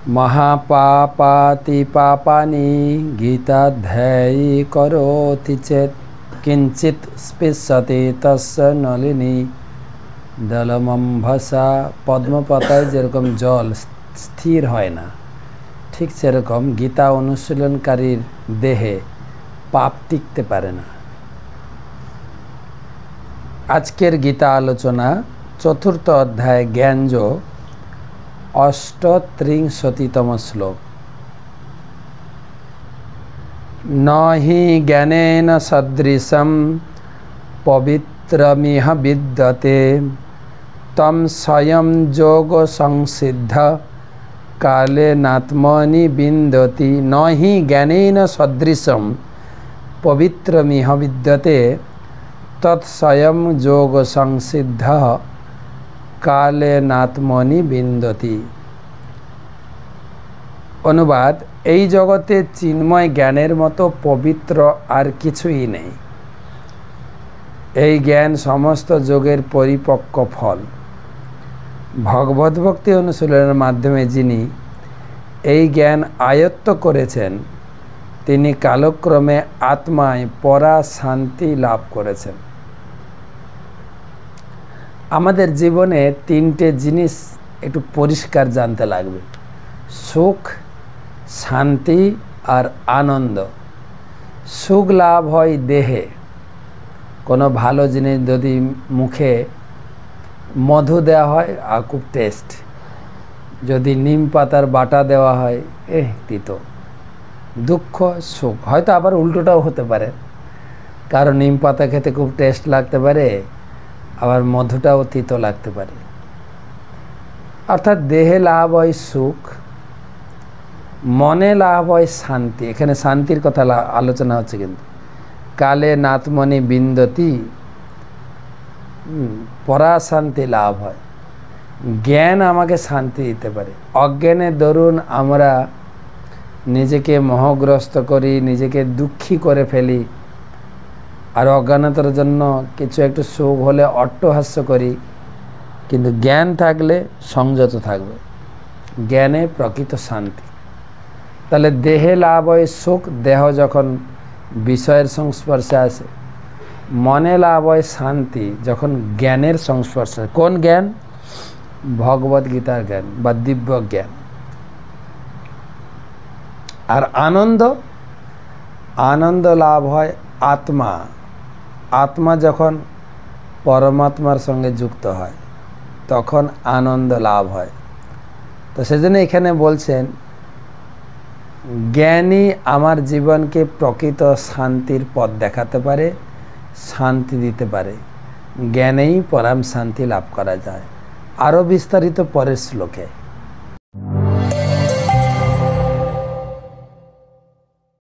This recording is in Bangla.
महापापाति पापानि गीताध्यायी करोति चेत् किंचित स्पृशति तस्य नलिनी दलमम्भसा। पद्म पाताय जेरकम जल स्थिर হয় না, ঠিক সেরকম গীতা অনুশীলনকারীর দেহে পাপ টিকতে পারে না। আজকের গীতা আলোচনা চতুর্থ অধ্যায় জ্ঞানযোগ 38তম শ্লোক। নহি জ্ঞানেন সদৃশম পবিত্রমিহ বিদ্যতে তম স্বয়ং যোগ সংসিদ্ধ কালেনাত্মনি বিন্দতি। নহি জ্ঞানেন সদৃশম পবিত্রমিহ বিদ্যতে তৎস্বয়ং যোগ সংসিদ্ধ কালেনাত্মনি বিন্দতি। অনুবাদ, এই জগতে চিন্ময় জ্ঞানের মতো পবিত্র আর কিছুই নেই। এই জ্ঞান সমস্ত যোগের পরিপক্ক ফল। ভগবত ভক্তি অনুশীলনের মাধ্যমে যিনি এই জ্ঞান আয়ত্ত করেছেন তিনি কালক্রমে আত্মায় পরা শান্তি লাভ করেছেন। আমাদের জীবনে তিনটে জিনিস একটু পরিষ্কার জানতে লাগবে: সুখ, শান্তি আর আনন্দ। সুখ লাভ হয় দেহে। কোনো ভালো জিনিস যদি মুখে মধু দেওয়া হয় আর খুব টেস্ট, যদি নিম পাতার বাটা দেওয়া হয় তিতো। দুঃখ, সুখ। হয়তো আবার উল্টোটাও হতে পারে, কারণ নিম পাতা খেতে খুব টেস্ট লাগতে পারে, আবার মধুটাও তিতো লাগতে পারে। অর্থাৎ দেহে লাভ হয় সুখ, মনে লাভ হয় শান্তি। এখানে শান্তির কথা আলোচনা হচ্ছে। কিন্তু কালে নাতমনি বিন্দতি, পরা শান্তি লাভ হয়। জ্ঞান আমাকে শান্তি দিতে পারে। অজ্ঞানের দরুন আমরা নিজেকে মোহগ্রস্ত করি, নিজেকে দুঃখী করে ফেলি, আর অজ্ঞানতার জন্য কিছু একটু সুখ হলে অট্টহাস্য করি। কিন্তু জ্ঞান থাকলে সংযত থাকবে। জ্ঞানে প্রকৃত শান্তি। তাহলে দেহে লাভ হয় সুখ, দেহ যখন বিষয়ের সংস্পর্শে আসে। মনে লাভ হয় শান্তি যখন জ্ঞানের সংস্পর্শে। কোন জ্ঞান? ভগবদ গীতার জ্ঞান বা দিব্য জ্ঞান। আর আনন্দ, আনন্দ লাভ হয় আত্মা। আত্মা যখন পরমাত্মার সঙ্গে যুক্ত হয় তখন আনন্দ লাভ হয়। তো সেজন্য এখানে বলছেন জ্ঞানী আমার জীবনকে প্রকৃত শান্তির পথ দেখাতে পারে, শান্তি দিতে পারে। জ্ঞানেই পরম শান্তি লাভ করা যায়। আরও বিস্তারিত পরের শ্লোকে।